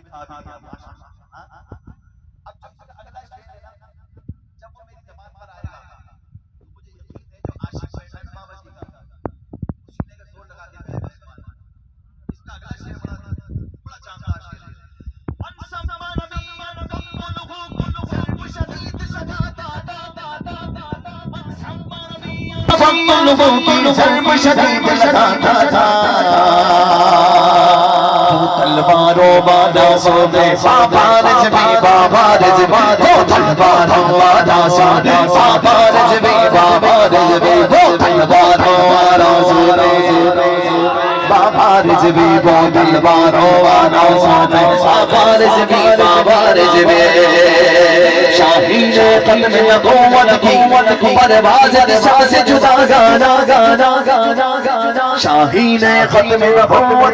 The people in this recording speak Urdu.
لکھا بھی ہے ماشاءاللہ. اب جب اگلا شعر ہے نا، جب وہ میری زبان پر آیا تو مجھے یقین ہے جو عاشق بیٹھا ہے بابا جی کا اسی نے زور لگا دیا ہے بس بات. اس کا اگلا شعر بڑا جاندار شعر ہے. تلواروں والا سونے بابا رضوی بابا رضوی تلواروں والا سونے بابا رضوی بابا رضوی تلواروں والا سونے بابا رضوی تلواروں والا سونے بابا رضوی بابا رضوی. شاہین ختم نبوت کی پرواز نسا سے جدا گانا گانا گانا گانا. شاہین ختم نبوت